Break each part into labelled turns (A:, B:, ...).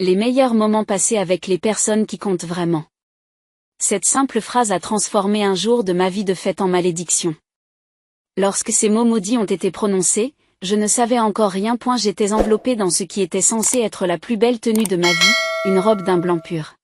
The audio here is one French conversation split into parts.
A: Les meilleurs moments passés avec les personnes qui comptent vraiment. Cette simple phrase a transformé un jour de ma vie de fête en malédiction. Lorsque ces mots maudits ont été prononcés, je ne savais encore rien. J'étais enveloppée dans ce qui était censé être la plus belle tenue de ma vie, une robe d'un blanc pur.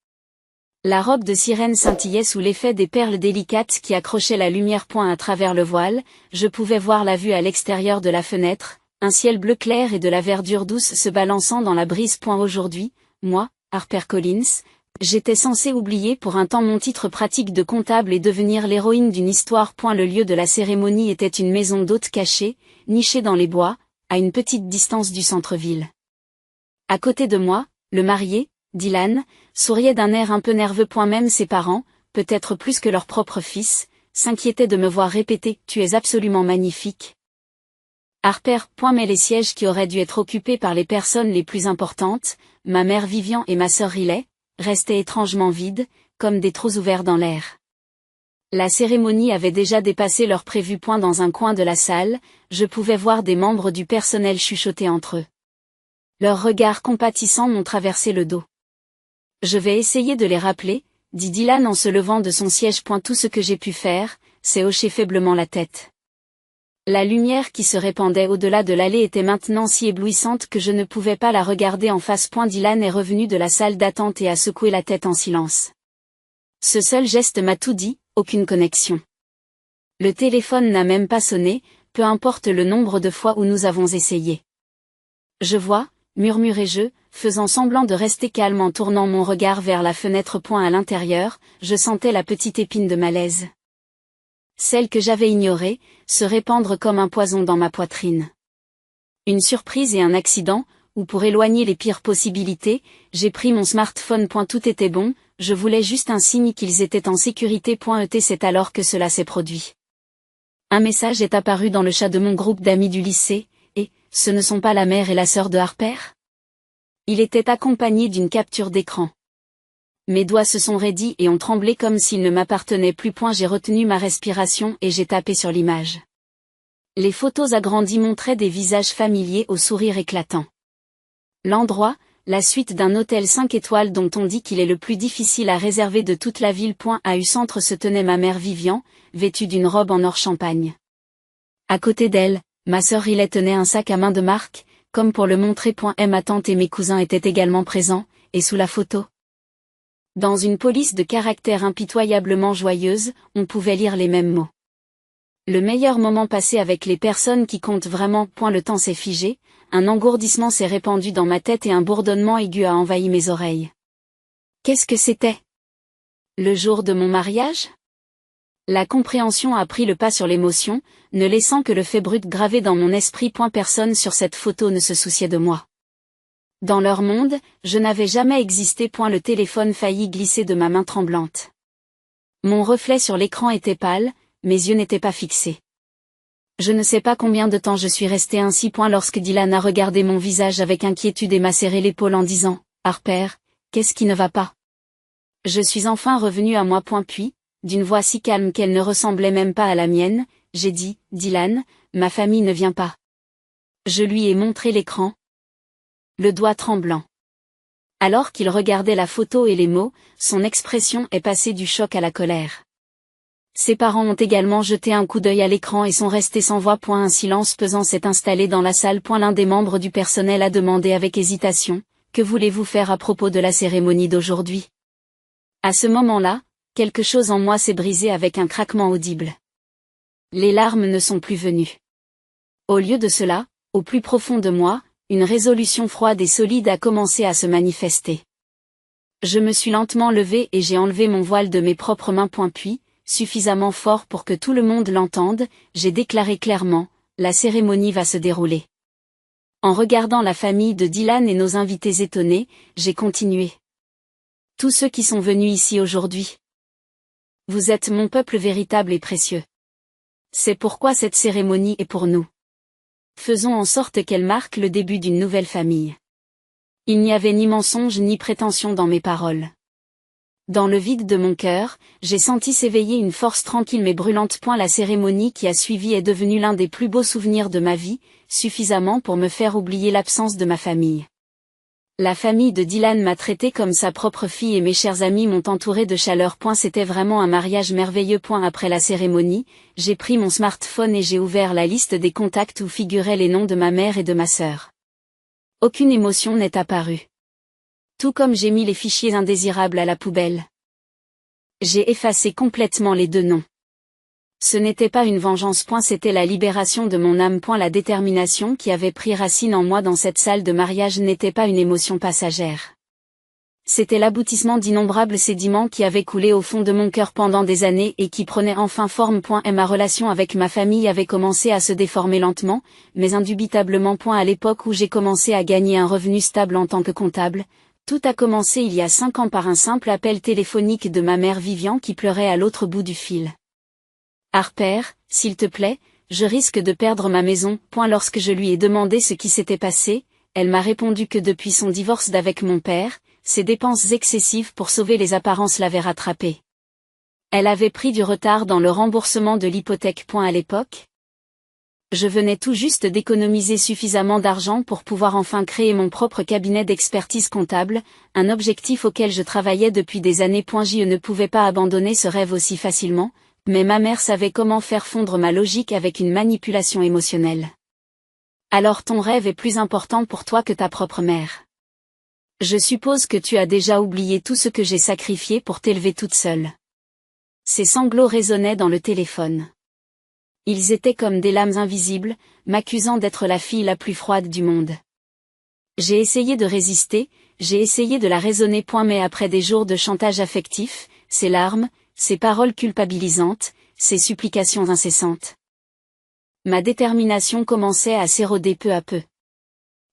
A: La robe de sirène scintillait sous l'effet des perles délicates qui accrochaient la lumière. À travers le voile, je pouvais voir la vue à l'extérieur de la fenêtre, un ciel bleu clair et de la verdure douce se balançant dans la brise. Aujourd'hui, moi, Harper Collins, j'étais censée oublier pour un temps mon titre pratique de comptable et devenir l'héroïne d'une histoire. Le lieu de la cérémonie était une maison d'hôte cachée, nichée dans les bois, à une petite distance du centre-ville. À côté de moi, le marié, Dylan, souriait d'un air un peu nerveux. Même ses parents, peut-être plus que leur propre fils, s'inquiétaient de me voir répéter « Tu es absolument magnifique ». Harper. Mais les sièges qui auraient dû être occupés par les personnes les plus importantes, ma mère Vivian et ma sœur Riley, restaient étrangement vides, comme des trous ouverts dans l'air. La cérémonie avait déjà dépassé leur prévu. Dans un coin de la salle, je pouvais voir des membres du personnel chuchoter entre eux. Leurs regards compatissants m'ont traversé le dos. Je vais essayer de les rappeler, dit Dylan en se levant de son siège. Tout ce que j'ai pu faire, c'est hocher faiblement la tête. La lumière qui se répandait au-delà de l'allée était maintenant si éblouissante que je ne pouvais pas la regarder en face. Dylan est revenu de la salle d'attente et a secoué la tête en silence. Ce seul geste m'a tout dit, aucune connexion. Le téléphone n'a même pas sonné, peu importe le nombre de fois où nous avons essayé. Je vois, murmurai-je, faisant semblant de rester calme en tournant mon regard vers la fenêtre. À l'intérieur, je sentais la petite épine de malaise. Celle que j'avais ignorée, se répandre comme un poison dans ma poitrine. Une surprise et un accident, ou pour éloigner les pires possibilités, j'ai pris mon smartphone. Tout était bon, je voulais juste un signe qu'ils étaient en sécurité. C'est alors que cela s'est produit. Un message est apparu dans le chat de mon groupe d'amis du lycée, et « ce ne sont pas la mère et la sœur de Harper ?» Il était accompagné d'une capture d'écran. Mes doigts se sont raidis et ont tremblé comme s'ils ne m'appartenaient plus. J'ai retenu ma respiration et j'ai tapé sur l'image. Les photos agrandies montraient des visages familiers au sourire éclatant. L'endroit, la suite d'un hôtel 5 étoiles dont on dit qu'il est le plus difficile à réserver de toute la ville. À U Centre se tenait ma mère Vivian, vêtue d'une robe en or champagne. À côté d'elle, ma sœur Riley tenait un sac à main de marque, comme pour le montrer. Ma tante et mes cousins étaient également présents, et sous la photo, dans une police de caractère impitoyablement joyeuse, on pouvait lire les mêmes mots. Le meilleur moment passé avec les personnes qui comptent vraiment. Le temps s'est figé, un engourdissement s'est répandu dans ma tête et un bourdonnement aigu a envahi mes oreilles. Qu'est-ce que c'était? Le jour de mon mariage? La compréhension a pris le pas sur l'émotion, ne laissant que le fait brut gravé dans mon esprit. Personne sur cette photo ne se souciait de moi. Dans leur monde, je n'avais jamais existé. Le téléphone faillit glisser de ma main tremblante. Mon reflet sur l'écran était pâle, mes yeux n'étaient pas fixés. Je ne sais pas combien de temps je suis restée ainsi. Lorsque Dylan a regardé mon visage avec inquiétude et m'a serré l'épaule en disant « Harper, qu'est-ce qui ne va pas ?» Je suis enfin revenue à moi. Puis, d'une voix si calme qu'elle ne ressemblait même pas à la mienne, j'ai dit « Dylan, ma famille ne vient pas. » Je lui ai montré l'écran, le doigt tremblant. Alors qu'il regardait la photo et les mots, son expression est passée du choc à la colère. Ses parents ont également jeté un coup d'œil à l'écran et sont restés sans voix. Un silence pesant s'est installé dans la salle. L'un des membres du personnel a demandé avec hésitation « Que voulez-vous faire à propos de la cérémonie d'aujourd'hui ?» À ce moment-là, quelque chose en moi s'est brisé avec un craquement audible. Les larmes ne sont plus venues. Au lieu de cela, au plus profond de moi, une résolution froide et solide a commencé à se manifester. Je me suis lentement levée et j'ai enlevé mon voile de mes propres mains. Puis, suffisamment fort pour que tout le monde l'entende, j'ai déclaré clairement, la cérémonie va se dérouler. En regardant la famille de Dylan et nos invités étonnés, j'ai continué. Tous ceux qui sont venus ici aujourd'hui. Vous êtes mon peuple véritable et précieux. C'est pourquoi cette cérémonie est pour nous. Faisons en sorte qu'elle marque le début d'une nouvelle famille. Il n'y avait ni mensonge ni prétention dans mes paroles. Dans le vide de mon cœur, j'ai senti s'éveiller une force tranquille mais brûlante. La cérémonie qui a suivi est devenue l'un des plus beaux souvenirs de ma vie, suffisamment pour me faire oublier l'absence de ma famille. La famille de Dylan m'a traité comme sa propre fille et mes chers amis m'ont entouré de chaleur. C'était vraiment un mariage merveilleux. Après la cérémonie, j'ai pris mon smartphone et j'ai ouvert la liste des contacts où figuraient les noms de ma mère et de ma sœur. Aucune émotion n'est apparue. Tout comme j'ai mis les fichiers indésirables à la poubelle. J'ai effacé complètement les deux noms. Ce n'était pas une vengeance. C'était la libération de mon âme. La détermination qui avait pris racine en moi dans cette salle de mariage n'était pas une émotion passagère. C'était l'aboutissement d'innombrables sédiments qui avaient coulé au fond de mon cœur pendant des années et qui prenaient enfin forme. Et ma relation avec ma famille avait commencé à se déformer lentement, mais indubitablement. À l'époque où j'ai commencé à gagner un revenu stable en tant que comptable, tout a commencé il y a 5 ans par un simple appel téléphonique de ma mère Vivian qui pleurait à l'autre bout du fil. Harper, s'il te plaît, je risque de perdre ma maison. Lorsque je lui ai demandé ce qui s'était passé, elle m'a répondu que depuis son divorce d'avec mon père, ses dépenses excessives pour sauver les apparences l'avaient rattrapée. Elle avait pris du retard dans le remboursement de l'hypothèque. À l'époque, je venais tout juste d'économiser suffisamment d'argent pour pouvoir enfin créer mon propre cabinet d'expertise comptable, un objectif auquel je travaillais depuis des années. Je ne pouvais pas abandonner ce rêve aussi facilement, mais ma mère savait comment faire fondre ma logique avec une manipulation émotionnelle. Alors ton rêve est plus important pour toi que ta propre mère. Je suppose que tu as déjà oublié tout ce que j'ai sacrifié pour t'élever toute seule. Ses sanglots résonnaient dans le téléphone. Ils étaient comme des lames invisibles, m'accusant d'être la fille la plus froide du monde. J'ai essayé de résister, j'ai essayé de la raisonner. Mais après des jours de chantage affectif, ses larmes, ses paroles culpabilisantes, ses supplications incessantes, ma détermination commençait à s'éroder peu à peu.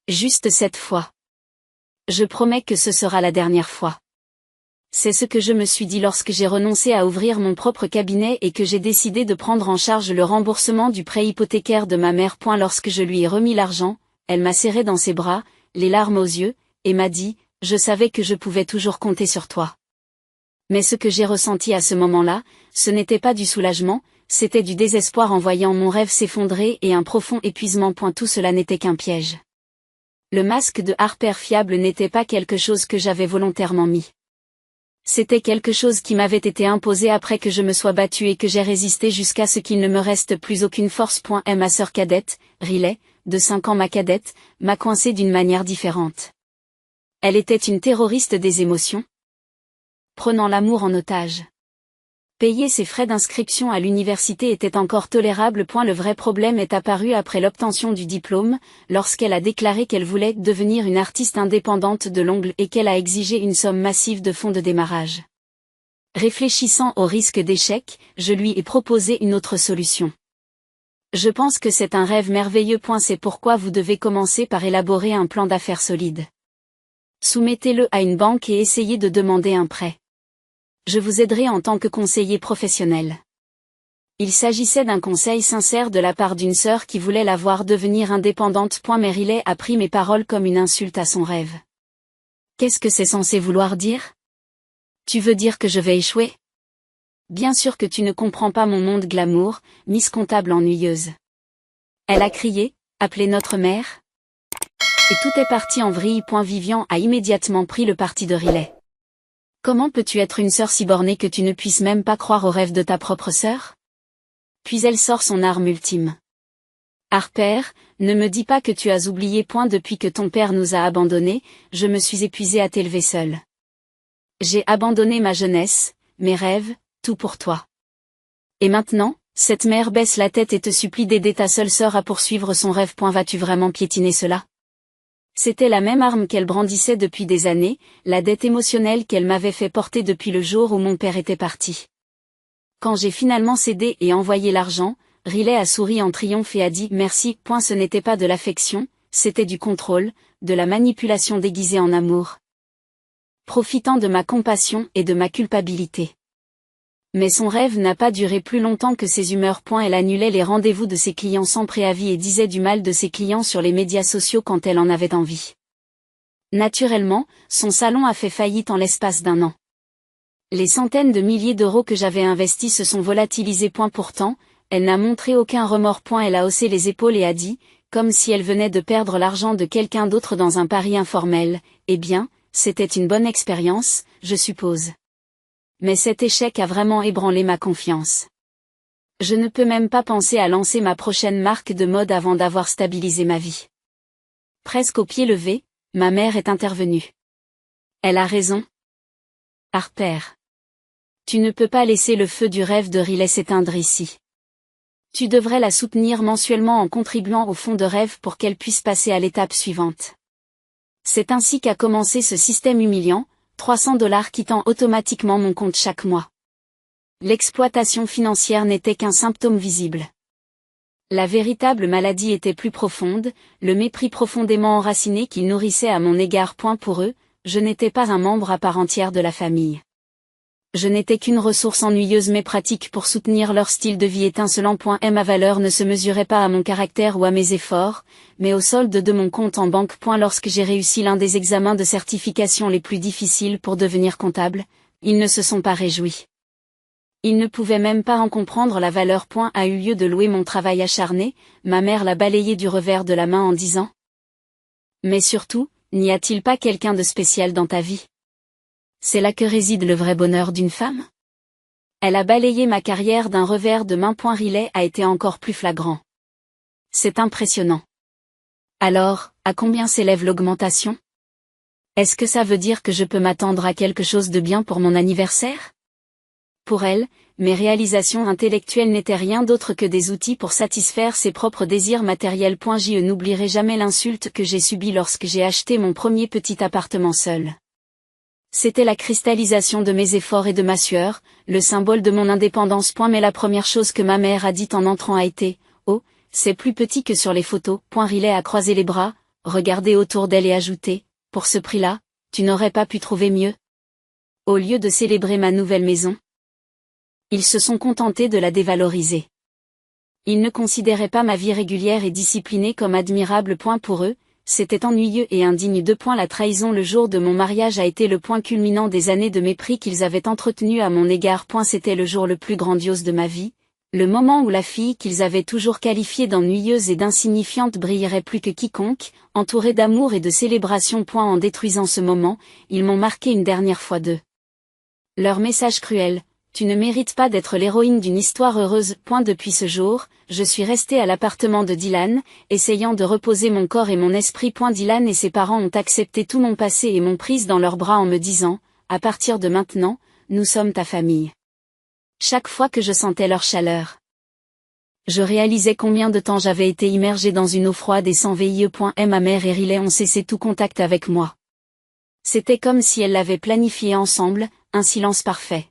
A: Juste cette fois. Je promets que ce sera la dernière fois. C'est ce que je me suis dit lorsque j'ai renoncé à ouvrir mon propre cabinet et que j'ai décidé de prendre en charge le remboursement du prêt hypothécaire de ma mère. Lorsque je lui ai remis l'argent, elle m'a serré dans ses bras, les larmes aux yeux, et m'a dit, « Je savais que je pouvais toujours compter sur toi. » Mais ce que j'ai ressenti à ce moment-là, ce n'était pas du soulagement, c'était du désespoir en voyant mon rêve s'effondrer et un profond épuisement. Tout cela n'était qu'un piège. Le masque de Harper fiable n'était pas quelque chose que j'avais volontairement mis. C'était quelque chose qui m'avait été imposé après que je me sois battue et que j'ai résisté jusqu'à ce qu'il ne me reste plus aucune force. Et ma sœur cadette, Riley, de 5 ans ma cadette, m'a coincée d'une manière différente. Elle était une terroriste des émotions, prenant l'amour en otage. Payer ses frais d'inscription à l'université était encore tolérable. Le vrai problème est apparu après l'obtention du diplôme, lorsqu'elle a déclaré qu'elle voulait devenir une artiste indépendante de l'ongle et qu'elle a exigé une somme massive de fonds de démarrage. Réfléchissant au risque d'échec, je lui ai proposé une autre solution. Je pense que c'est un rêve merveilleux. C'est pourquoi vous devez commencer par élaborer un plan d'affaires solide. Soumettez-le à une banque et essayez de demander un prêt. Je vous aiderai en tant que conseiller professionnel. Il s'agissait d'un conseil sincère de la part d'une sœur qui voulait la voir devenir indépendante. Mais Riley a pris mes paroles comme une insulte à son rêve. Qu'est-ce que c'est censé vouloir dire? Tu veux dire que je vais échouer? Bien sûr que tu ne comprends pas mon monde glamour, Miss Comptable ennuyeuse. Elle a crié, appelez notre mère. Et tout est parti en vrille. Vivian a immédiatement pris le parti de Riley. Comment peux-tu être une sœur si bornée que tu ne puisses même pas croire aux rêves de ta propre sœur? Puis elle sort son arme ultime. Harper, ne me dis pas que tu as oublié. Depuis que ton père nous a abandonnés, je me suis épuisée à t'élever seule. J'ai abandonné ma jeunesse, mes rêves, tout pour toi. Et maintenant, cette mère baisse la tête et te supplie d'aider ta seule sœur à poursuivre son rêve. Vas-tu vraiment piétiner cela? C'était la même arme qu'elle brandissait depuis des années, la dette émotionnelle qu'elle m'avait fait porter depuis le jour où mon père était parti. Quand j'ai finalement cédé et envoyé l'argent, Riley a souri en triomphe et a dit merci. Ce n'était pas de l'affection, c'était du contrôle, de la manipulation déguisée en amour. Profitant de ma compassion et de ma culpabilité. Mais son rêve n'a pas duré plus longtemps que ses humeurs. Elle annulait les rendez-vous de ses clients sans préavis et disait du mal de ses clients sur les médias sociaux quand elle en avait envie. Naturellement, son salon a fait faillite en l'espace d'un an. Les centaines de milliers d'euros que j'avais investis se sont volatilisés. Pourtant, elle n'a montré aucun remords. Elle a haussé les épaules et a dit, comme si elle venait de perdre l'argent de quelqu'un d'autre dans un pari informel, Eh bien, c'était une bonne expérience, je suppose. Mais cet échec a vraiment ébranlé ma confiance. Je ne peux même pas penser à lancer ma prochaine marque de mode avant d'avoir stabilisé ma vie. Presque au pied levé, ma mère est intervenue. Elle a raison. Harper. Tu ne peux pas laisser le feu du rêve de Riley s'éteindre ici. Tu devrais la soutenir mensuellement en contribuant au fonds de rêve pour qu'elle puisse passer à l'étape suivante. C'est ainsi qu'a commencé ce système humiliant, $300 quittant automatiquement mon compte chaque mois. L'exploitation financière n'était qu'un symptôme visible. La véritable maladie était plus profonde, le mépris profondément enraciné qu'ils nourrissaient à mon égard. Pour eux, je n'étais pas un membre à part entière de la famille. Je n'étais qu'une ressource ennuyeuse mais pratique pour soutenir leur style de vie étincelant. Ma valeur ne se mesurait pas à mon caractère ou à mes efforts, mais au solde de mon compte en banque. Lorsque j'ai réussi l'un des examens de certification les plus difficiles pour devenir comptable, ils ne se sont pas réjouis. Ils ne pouvaient même pas en comprendre la valeur. A eu lieu de louer mon travail acharné, ma mère l'a balayé du revers de la main en disant : mais surtout, n'y a-t-il pas quelqu'un de spécial dans ta vie ? C'est là que réside le vrai bonheur d'une femme ? Elle a balayé ma carrière d'un revers de main. Riley a été encore plus flagrant. C'est impressionnant. Alors, à combien s'élève l'augmentation ? Est-ce que ça veut dire que je peux m'attendre à quelque chose de bien pour mon anniversaire ? Pour elle, mes réalisations intellectuelles n'étaient rien d'autre que des outils pour satisfaire ses propres désirs matériels. Je n'oublierai jamais l'insulte que j'ai subie lorsque j'ai acheté mon premier petit appartement seul. C'était la cristallisation de mes efforts et de ma sueur, le symbole de mon indépendance. Mais la première chose que ma mère a dite en entrant a été : oh, c'est plus petit que sur les photos. Riley a croisé les bras, regardé autour d'elle et ajouté : pour ce prix-là, tu n'aurais pas pu trouver mieux ? Au lieu de célébrer ma nouvelle maison, ils se sont contentés de la dévaloriser. Ils ne considéraient pas ma vie régulière et disciplinée comme admirable. Pour eux, c'était ennuyeux et indigne. La trahison le jour de mon mariage a été le point culminant des années de mépris qu'ils avaient entretenues à mon égard. C'était le jour le plus grandiose de ma vie, le moment où la fille qu'ils avaient toujours qualifiée d'ennuyeuse et d'insignifiante brillerait plus que quiconque, entourée d'amour et de célébration. En détruisant ce moment, ils m'ont marqué une dernière fois d'eux. Leur message cruel : tu ne mérites pas d'être l'héroïne d'une histoire heureuse. Depuis ce jour, je suis restée à l'appartement de Dylan, essayant de reposer mon corps et mon esprit. Dylan et ses parents ont accepté tout mon passé et m'ont prise dans leurs bras en me disant : à partir de maintenant, nous sommes ta famille. Chaque fois que je sentais leur chaleur, je réalisais combien de temps j'avais été immergée dans une eau froide et sans vie. Ma mère et Riley ont cessé tout contact avec moi. C'était comme si elles l'avaient planifié ensemble, un silence parfait.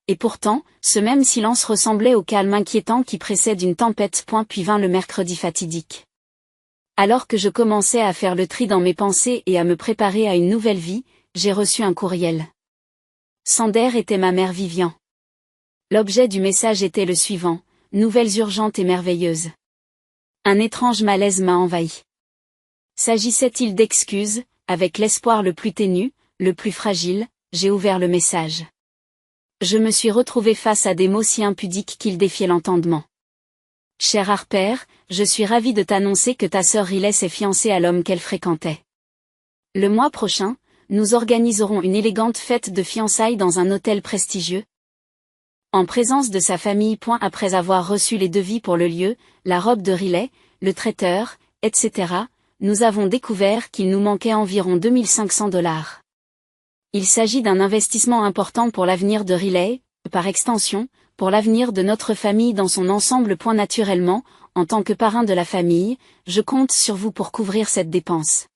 A: Et pourtant, ce même silence ressemblait au calme inquiétant qui précède une tempête. Puis vint le mercredi fatidique. Alors que je commençais à faire le tri dans mes pensées et à me préparer à une nouvelle vie, j'ai reçu un courriel. Sander était ma mère Vivian. L'objet du message était le suivant : nouvelles urgentes et merveilleuses. Un étrange malaise m'a envahi. S'agissait-il d'excuses ? Avec l'espoir le plus ténu, le plus fragile, j'ai ouvert le message. Je me suis retrouvée face à des mots si impudiques qu'ils défiaient l'entendement. Cher Harper, je suis ravie de t'annoncer que ta sœur Riley s'est fiancée à l'homme qu'elle fréquentait. Le mois prochain, nous organiserons une élégante fête de fiançailles dans un hôtel prestigieux, en présence de sa famille. Après avoir reçu les devis pour le lieu, la robe de Riley, le traiteur, etc., nous avons découvert qu'il nous manquait environ $2500. Il s'agit d'un investissement important pour l'avenir de Riley, par extension, pour l'avenir de notre famille dans son ensemble. Naturellement, en tant que parrain de la famille, je compte sur vous pour couvrir cette dépense.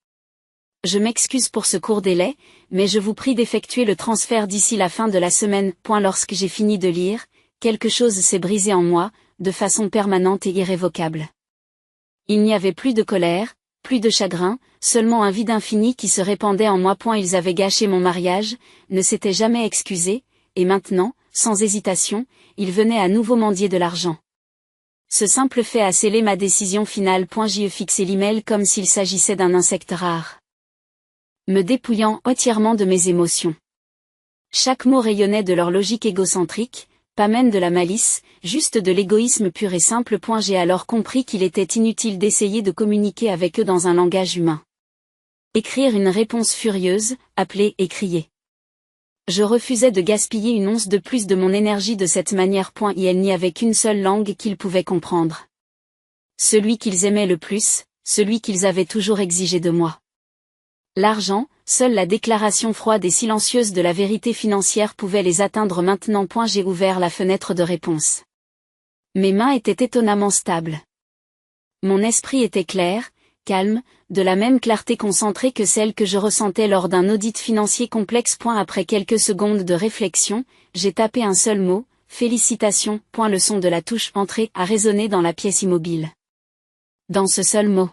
A: Je m'excuse pour ce court délai, mais je vous prie d'effectuer le transfert d'ici la fin de la semaine. Lorsque j'ai fini de lire, quelque chose s'est brisé en moi, de façon permanente et irrévocable. Il n'y avait plus de colère, plus de chagrin, seulement un vide infini qui se répandait en moi. Ils avaient gâché mon mariage, ne s'étaient jamais excusés, et maintenant, sans hésitation, ils venaient à nouveau mendier de l'argent. Ce simple fait a scellé ma décision finale. J'y ai fixé l'email comme s'il s'agissait d'un insecte rare, me dépouillant entièrement de mes émotions. Chaque mot rayonnait de leur logique égocentrique, pas même de la malice, juste de l'égoïsme pur et simple. J'ai alors compris qu'il était inutile d'essayer de communiquer avec eux dans un langage humain. Écrire une réponse furieuse, appeler et crier. Je refusais de gaspiller une once de plus de mon énergie de cette manière. Il n'y avait qu'une seule langue qu'ils pouvaient comprendre. Celui qu'ils aimaient le plus, celui qu'ils avaient toujours exigé de moi. L'argent, seule la déclaration froide et silencieuse de la vérité financière pouvait les atteindre maintenant. J'ai ouvert la fenêtre de réponse. Mes mains étaient étonnamment stables. Mon esprit était clair, calme, de la même clarté concentrée que celle que je ressentais lors d'un audit financier complexe. Après quelques secondes de réflexion, j'ai tapé un seul mot, félicitations. Le son de la touche entrée a résonné dans la pièce immobile. Dans ce seul mot,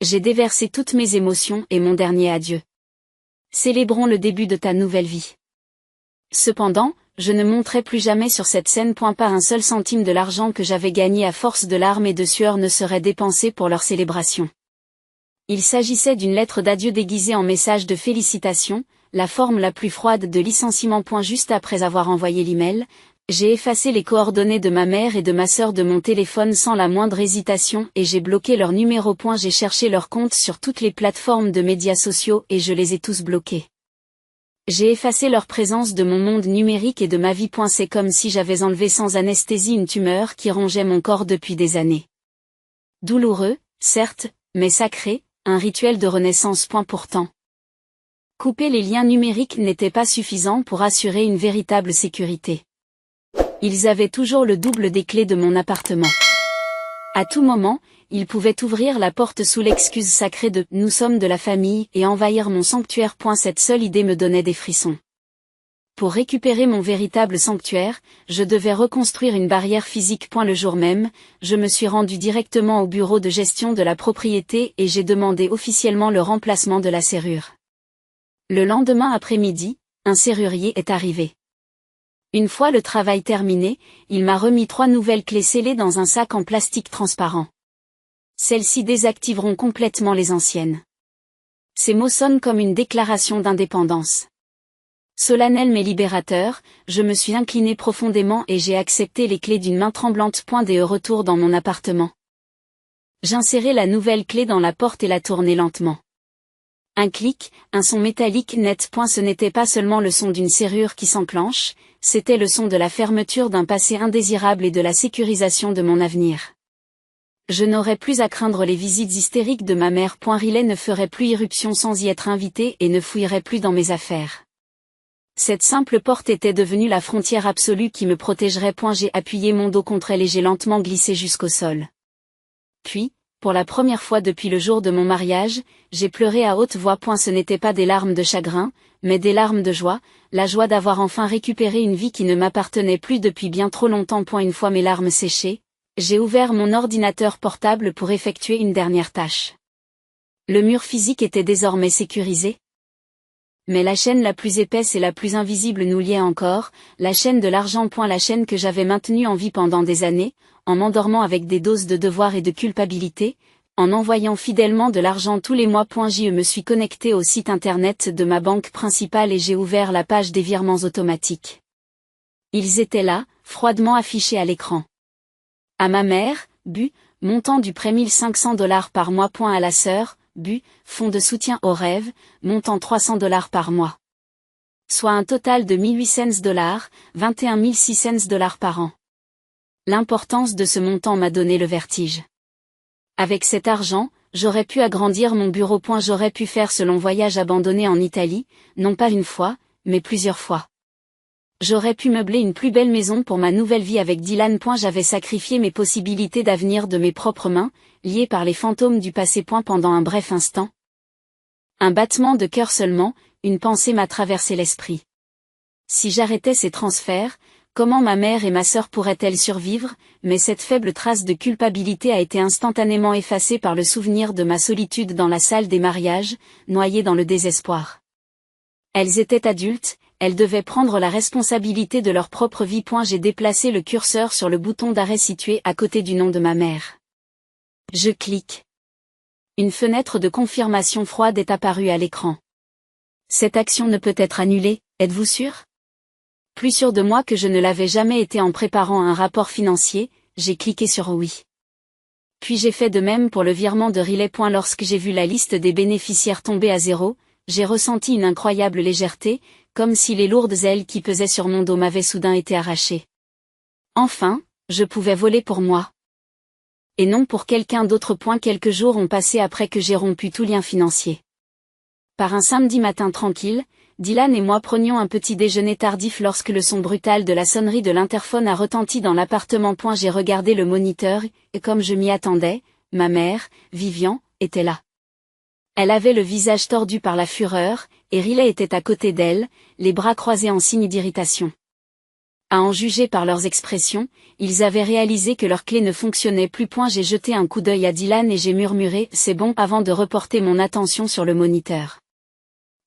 A: j'ai déversé toutes mes émotions et mon dernier adieu. Célébrons le début de ta nouvelle vie. Cependant, je ne monterai plus jamais sur cette scène. Pas un seul centime de l'argent que j'avais gagné à force de larmes et de sueur ne serait dépensé pour leur célébration. Il s'agissait d'une lettre d'adieu déguisée en message de félicitations, la forme la plus froide de licenciement. Juste après avoir envoyé l'email, j'ai effacé les coordonnées de ma mère et de ma sœur de mon téléphone sans la moindre hésitation et j'ai bloqué leur numéro. J'ai cherché leur compte sur toutes les plateformes de médias sociaux et je les ai tous bloqués. J'ai effacé leur présence de mon monde numérique et de ma vie. C'est comme si j'avais enlevé sans anesthésie une tumeur qui rongeait mon corps depuis des années. Douloureux, certes, mais sacré, un rituel de renaissance. Pourtant, couper les liens numériques n'était pas suffisant pour assurer une véritable sécurité. Ils avaient toujours le double des clés de mon appartement. À tout moment, ils pouvaient ouvrir la porte sous l'excuse sacrée de « nous sommes de la famille » et envahir mon sanctuaire. Cette seule idée me donnait des frissons. Pour récupérer mon véritable sanctuaire, je devais reconstruire une barrière physique. Le jour même, je me suis rendu directement au bureau de gestion de la propriété et j'ai demandé officiellement le remplacement de la serrure. Le lendemain après-midi, un serrurier est arrivé. Une fois le travail terminé, il m'a remis 3 nouvelles clés scellées dans un sac en plastique transparent. Celles-ci désactiveront complètement les anciennes. Ces mots sonnent comme une déclaration d'indépendance. Solennel mais libérateur, je me suis incliné profondément et j'ai accepté les clés d'une main tremblante. Des retour dans mon appartement. J'insérai la nouvelle clé dans la porte et la tournai lentement. Un clic, un son métallique net. Ce n'était pas seulement le son d'une serrure qui s'enclenche, c'était le son de la fermeture d'un passé indésirable et de la sécurisation de mon avenir. Je n'aurais plus à craindre les visites hystériques de ma mère. Riley ne ferait plus irruption sans y être invité et ne fouillerait plus dans mes affaires. Cette simple porte était devenue la frontière absolue qui me protégerait. J'ai appuyé mon dos contre elle et j'ai lentement glissé jusqu'au sol. Puis, pour la première fois depuis le jour de mon mariage, j'ai pleuré à haute voix. Ce n'était pas des larmes de chagrin, mais des larmes de joie, la joie d'avoir enfin récupéré une vie qui ne m'appartenait plus depuis bien trop longtemps. Une fois mes larmes séchées, j'ai ouvert mon ordinateur portable pour effectuer une dernière tâche. Le mur physique était désormais sécurisé. Mais la chaîne la plus épaisse et la plus invisible nous liait encore, la chaîne de l'argent. La chaîne que j'avais maintenue en vie pendant des années, en m'endormant avec des doses de devoir et de culpabilité, en envoyant fidèlement de l'argent tous les mois. Je me suis connecté au site internet de ma banque principale et j'ai ouvert la page des virements automatiques. Ils étaient là, froidement affichés à l'écran. À ma mère, Bu, montant du prêt $1 500 par mois. À la sœur, Bu, fonds de soutien au rêve, montant $300 par mois. Soit un total de $1,800, 21 600 par an. L'importance de ce montant m'a donné le vertige. Avec cet argent, j'aurais pu agrandir mon bureau. J'aurais pu faire ce long voyage abandonné en Italie, non pas une fois, mais plusieurs fois. J'aurais pu meubler une plus belle maison pour ma nouvelle vie avec Dylan. J'avais sacrifié mes possibilités d'avenir de mes propres mains, liées par les fantômes du passé. Pendant un bref instant. Un battement de cœur seulement, une pensée m'a traversé l'esprit. Si j'arrêtais ces transferts, comment ma mère et ma sœur pourraient-elles survivre? Mais cette faible trace de culpabilité a été instantanément effacée par le souvenir de ma solitude dans la salle des mariages, noyée dans le désespoir. Elles étaient adultes, elles devaient prendre la responsabilité de leur propre vie. J'ai déplacé le curseur sur le bouton d'arrêt situé à côté du nom de ma mère. Je clique. Une fenêtre de confirmation froide est apparue à l'écran. Cette action ne peut être annulée, êtes-vous sûr? Plus sûr de moi que je ne l'avais jamais été en préparant un rapport financier, j'ai cliqué sur oui. Puis j'ai fait de même pour le virement de Riley. Lorsque j'ai vu la liste des bénéficiaires tomber à zéro, j'ai ressenti une incroyable légèreté, comme si les lourdes ailes qui pesaient sur mon dos m'avaient soudain été arrachées. Enfin, je pouvais voler pour moi. Et non pour quelqu'un d'autre. Quelques jours ont passé après que j'ai rompu tout lien financier. Par un samedi matin tranquille, Dylan et moi prenions un petit déjeuner tardif lorsque le son brutal de la sonnerie de l'interphone a retenti dans l'appartement. J'ai regardé le moniteur, et comme je m'y attendais, ma mère, Vivian, était là. Elle avait le visage tordu par la fureur, et Riley était à côté d'elle, les bras croisés en signe d'irritation. À en juger par leurs expressions, ils avaient réalisé que leur clé ne fonctionnait plus. J'ai jeté un coup d'œil à Dylan et j'ai murmuré « c'est bon » avant de reporter mon attention sur le moniteur.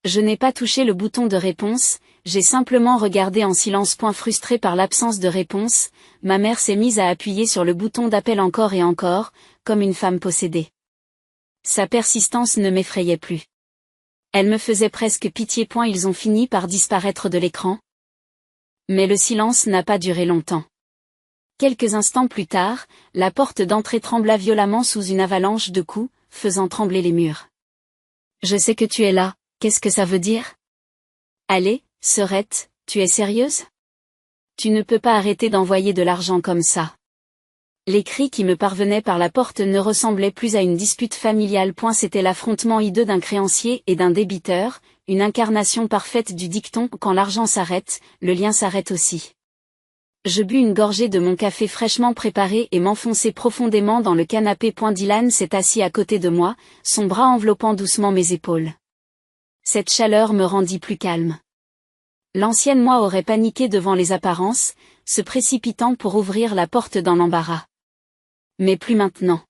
A: Je n'ai pas touché le bouton de réponse, j'ai simplement regardé en silence. Frustrée par l'absence de réponse, ma mère s'est mise à appuyer sur le bouton d'appel encore et encore, comme une femme possédée. Sa persistance ne m'effrayait plus. Elle me faisait presque pitié. Ils ont fini par disparaître de l'écran. Mais le silence n'a pas duré longtemps. Quelques instants plus tard, la porte d'entrée trembla violemment sous une avalanche de coups, faisant trembler les murs. « Je sais que tu es là, qu'est-ce que ça veut dire ? Allez, Sœurette, tu es sérieuse ? Tu ne peux pas arrêter d'envoyer de l'argent comme ça. » Les cris qui me parvenaient par la porte ne ressemblaient plus à une dispute familiale. C'était l'affrontement hideux d'un créancier et d'un débiteur, une incarnation parfaite du dicton « quand l'argent s'arrête, le lien s'arrête aussi ». Je bus une gorgée de mon café fraîchement préparé et m'enfonçai profondément dans le canapé. Dylan s'est assis à côté de moi, son bras enveloppant doucement mes épaules. Cette chaleur me rendit plus calme. L'ancienne moi aurait paniqué devant les apparences, se précipitant pour ouvrir la porte dans l'embarras. Mais plus maintenant.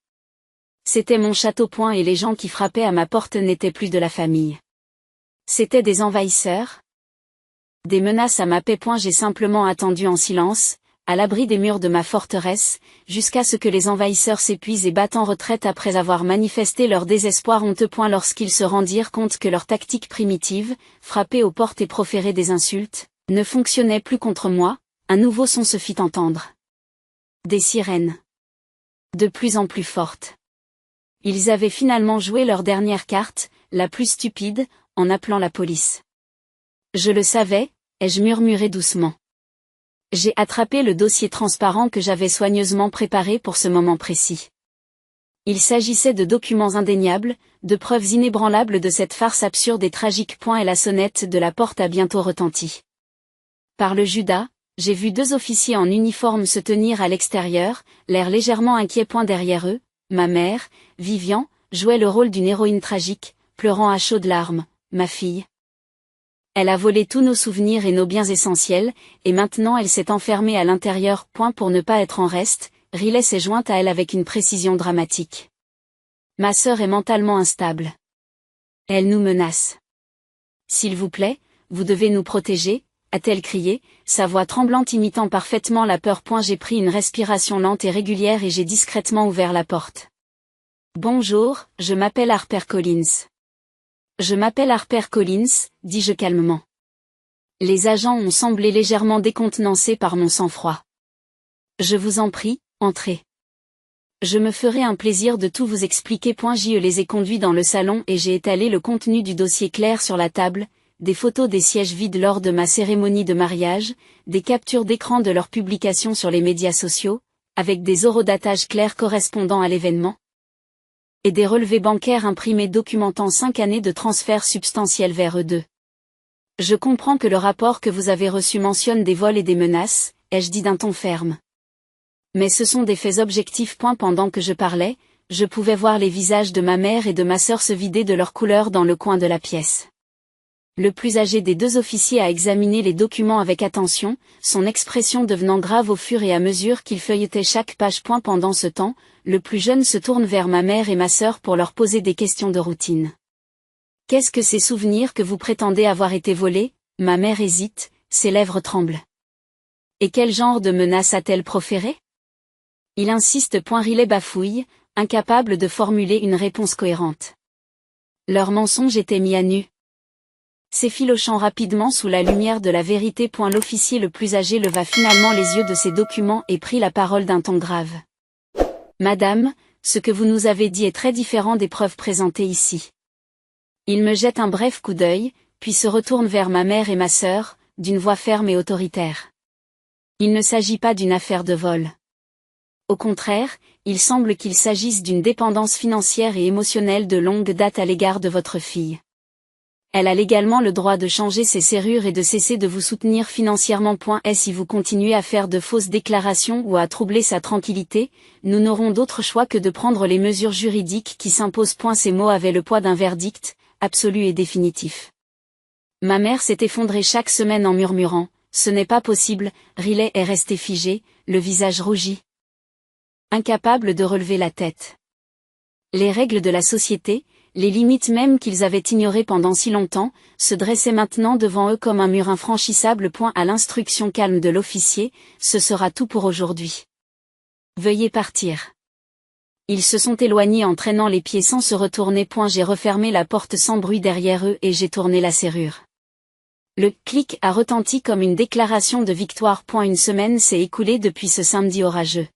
A: C'était mon château. Et les gens qui frappaient à ma porte n'étaient plus de la famille. C'étaient des envahisseurs. Des menaces à ma paix. J'ai simplement attendu en silence, à l'abri des murs de ma forteresse, jusqu'à ce que les envahisseurs s'épuisent et battent en retraite après avoir manifesté leur désespoir honteux. Lorsqu'ils se rendirent compte que leur tactique primitive, frapper aux portes et proférer des insultes, ne fonctionnait plus contre moi, un nouveau son se fit entendre. Des sirènes. De plus en plus fortes. Ils avaient finalement joué leur dernière carte, la plus stupide, en appelant la police. Je le savais, ai-je murmuré doucement. J'ai attrapé le dossier transparent que j'avais soigneusement préparé pour ce moment précis. Il s'agissait de documents indéniables, de preuves inébranlables de cette farce absurde et tragique. Et la sonnette de la porte a bientôt retenti. Par le Judas, j'ai vu 2 officiers en uniforme se tenir à l'extérieur, l'air légèrement inquiet. Derrière eux, ma mère, Vivian, jouait le rôle d'une héroïne tragique, pleurant à chaudes larmes, ma fille. Elle a volé tous nos souvenirs et nos biens essentiels, et maintenant elle s'est enfermée à l'intérieur. Pour ne pas être en reste, Riley s'est jointe à elle avec une précision dramatique. Ma sœur est mentalement instable. Elle nous menace. S'il vous plaît, vous devez nous protéger, a-t-elle crié, sa voix tremblante imitant parfaitement la peur. J'ai pris une respiration lente et régulière et j'ai discrètement ouvert la porte. Bonjour, je m'appelle Harper Collins. Je m'appelle Harper Collins, dis-je calmement. Les agents ont semblé légèrement décontenancés par mon sang-froid. Je vous en prie, entrez. Je me ferai un plaisir de tout vous expliquer. Je les ai conduits dans le salon et j'ai étalé le contenu du dossier clair sur la table, des photos des sièges vides lors de ma cérémonie de mariage, des captures d'écran de leur publication sur les médias sociaux, avec des horodatages clairs correspondant à l'événement, et des relevés bancaires imprimés documentant 5 années de transferts substantiels vers eux deux. Je comprends que le rapport que vous avez reçu mentionne des vols et des menaces, ai-je dit d'un ton ferme. Mais ce sont des faits objectifs. Pendant que je parlais, je pouvais voir les visages de ma mère et de ma sœur se vider de leur couleur dans le coin de la pièce. Le plus âgé des 2 officiers a examiné les documents avec attention, son expression devenant grave au fur et à mesure qu'il feuilletait chaque page. Pendant ce temps, le plus jeune se tourne vers ma mère et ma sœur pour leur poser des questions de routine. Qu'est-ce que ces souvenirs que vous prétendez avoir été volés ? Ma mère hésite, ses lèvres tremblent. Et quel genre de menace a-t-elle proféré ? Il insiste. Riley bafouille, incapable de formuler une réponse cohérente. Leur mensonge était mis à nu. S'effilochant rapidement sous la lumière de la vérité. L'officier le plus âgé leva finalement les yeux de ses documents et prit la parole d'un ton grave. Madame, ce que vous nous avez dit est très différent des preuves présentées ici. Il me jette un bref coup d'œil, puis se retourne vers ma mère et ma sœur, d'une voix ferme et autoritaire. Il ne s'agit pas d'une affaire de vol. Au contraire, il semble qu'il s'agisse d'une dépendance financière et émotionnelle de longue date à l'égard de votre fille. Elle a légalement le droit de changer ses serrures et de cesser de vous soutenir financièrement. Et si vous continuez à faire de fausses déclarations ou à troubler sa tranquillité, nous n'aurons d'autre choix que de prendre les mesures juridiques qui s'imposent. Ces mots avaient le poids d'un verdict, absolu et définitif. Ma mère s'est effondrée chaque semaine en murmurant « Ce n'est pas possible », Riley est resté figé, le visage rougi. Incapable de relever la tête. Les règles de la société, les limites même qu'ils avaient ignorées pendant si longtemps, se dressaient maintenant devant eux comme un mur infranchissable. À l'instruction calme de l'officier, ce sera tout pour aujourd'hui. Veuillez partir. Ils se sont éloignés en traînant les pieds sans se retourner. J'ai refermé la porte sans bruit derrière eux et j'ai tourné la serrure. Le clic a retenti comme une déclaration de victoire. Une semaine s'est écoulée depuis ce samedi orageux.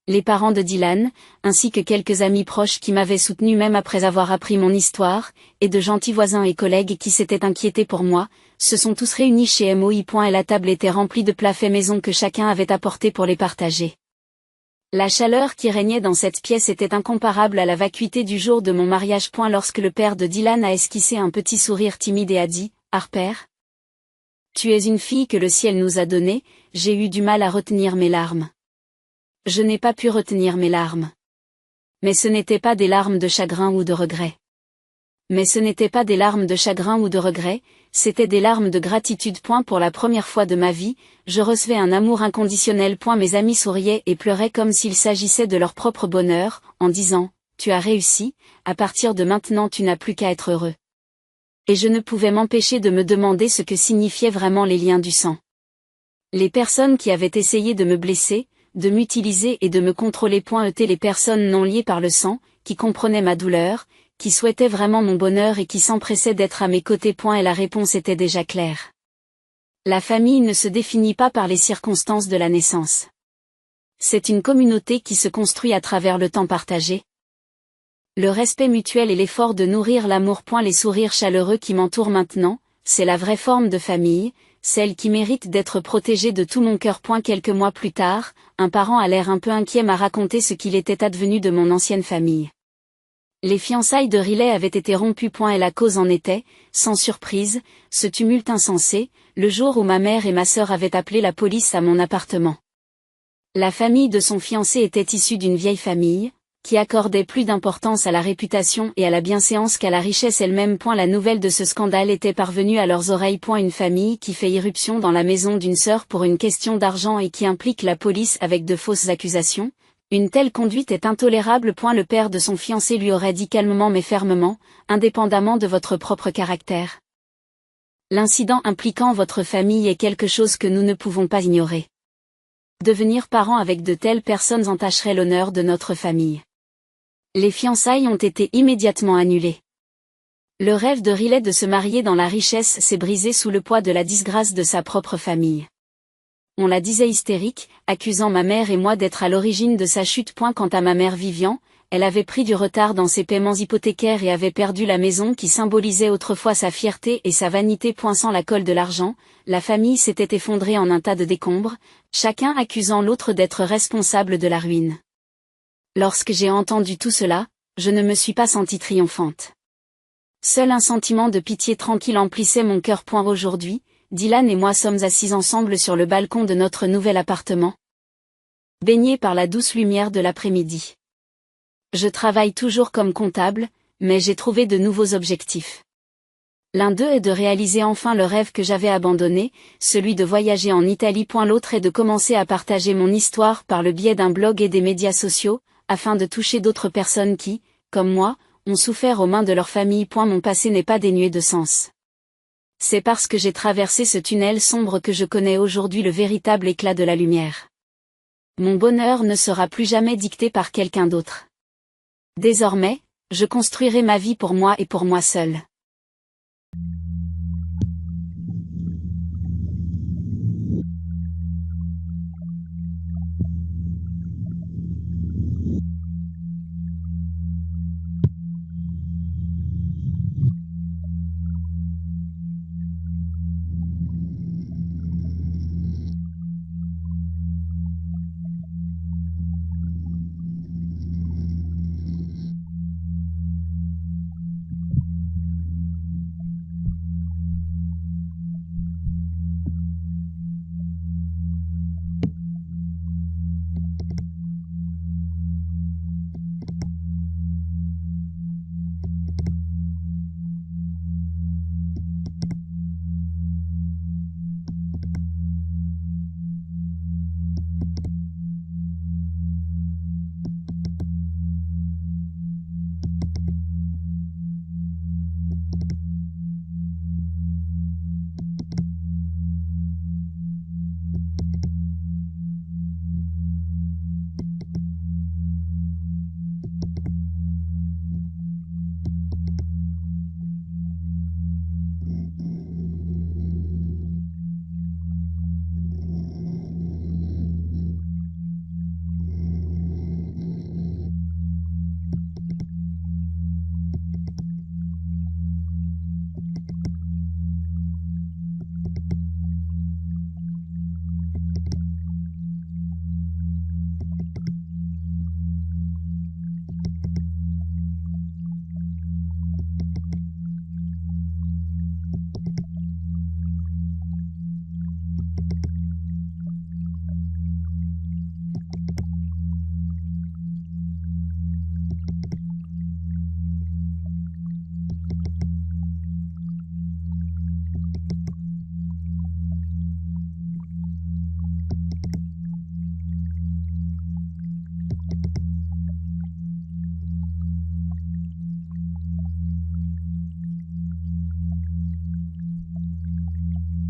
A: Les parents de Dylan, ainsi que quelques amis proches qui m'avaient soutenu même après avoir appris mon histoire, et de gentils voisins et collègues qui s'étaient inquiétés pour moi, se sont tous réunis chez MOI. Et la table était remplie de plats faits maison que chacun avait apportés pour les partager. La chaleur qui régnait dans cette pièce était incomparable à la vacuité du jour de mon mariage. Lorsque le père de Dylan a esquissé un petit sourire timide et a dit « Harper, tu es une fille que le ciel nous a donnée », j'ai eu du mal à retenir mes larmes. Je n'ai pas pu retenir mes larmes. Mais ce n'étaient pas des larmes de chagrin ou de regret. C'était des larmes de gratitude. Pour la première fois de ma vie, je recevais un amour inconditionnel. Mes amis souriaient et pleuraient comme s'il s'agissait de leur propre bonheur, en disant « Tu as réussi, à partir de maintenant tu n'as plus qu'à être heureux ». Et je ne pouvais m'empêcher de me demander ce que signifiaient vraiment les liens du sang. Les personnes qui avaient essayé de me blesser, de m'utiliser et de me contrôler étaient les personnes non liées par le sang, qui comprenaient ma douleur, qui souhaitaient vraiment mon bonheur et qui s'empressaient d'être à mes côtés. Et la réponse était déjà claire. La famille ne se définit pas par les circonstances de la naissance. C'est une communauté qui se construit à travers le temps partagé. Le respect mutuel et l'effort de nourrir l'amour. Les sourires chaleureux qui m'entourent maintenant, c'est la vraie forme de famille, celle qui mérite d'être protégée de tout mon cœur. Quelques mois plus tard, un parent à l'air un peu inquiet m'a raconté ce qu'il était advenu de mon ancienne famille. Les fiançailles de Riley avaient été rompues. Et la cause en était, sans surprise, ce tumulte insensé, le jour où ma mère et ma sœur avaient appelé la police à mon appartement. La famille de son fiancé était issue d'une vieille famille, qui accordait plus d'importance à la réputation et à la bienséance qu'à la richesse elle-même. La nouvelle de ce scandale était parvenue à leurs oreilles. Une famille qui fait irruption dans la maison d'une sœur pour une question d'argent et qui implique la police avec de fausses accusations. Une telle conduite est intolérable. Le père de son fiancé lui aurait dit calmement mais fermement, indépendamment de votre propre caractère. L'incident impliquant votre famille est quelque chose que nous ne pouvons pas ignorer. Devenir parent avec de telles personnes entacherait l'honneur de notre famille. Les fiançailles ont été immédiatement annulées. Le rêve de Riley de se marier dans la richesse s'est brisé sous le poids de la disgrâce de sa propre famille. On la disait hystérique, accusant ma mère et moi d'être à l'origine de sa chute. Quant à ma mère Vivian, elle avait pris du retard dans ses paiements hypothécaires et avait perdu la maison qui symbolisait autrefois sa fierté et sa vanité. Sans la colle de l'argent, la famille s'était effondrée en un tas de décombres, chacun accusant l'autre d'être responsable de la ruine. Lorsque j'ai entendu tout cela, je ne me suis pas sentie triomphante. Seul un sentiment de pitié tranquille emplissait mon cœur. Aujourd'hui, Dylan et moi sommes assis ensemble sur le balcon de notre nouvel appartement, baignés par la douce lumière de l'après-midi. Je travaille toujours comme comptable, mais j'ai trouvé de nouveaux objectifs. L'un d'eux est de réaliser enfin le rêve que j'avais abandonné, celui de voyager en Italie. L'autre est de commencer à partager mon histoire par le biais d'un blog et des médias sociaux, afin de toucher d'autres personnes qui, comme moi, ont souffert aux mains de leur famille. Mon passé n'est pas dénué de sens. C'est parce que j'ai traversé ce tunnel sombre que je connais aujourd'hui le véritable éclat de la lumière. Mon bonheur ne sera plus jamais dicté par quelqu'un d'autre. Désormais, je construirai ma vie pour moi et pour moi seul.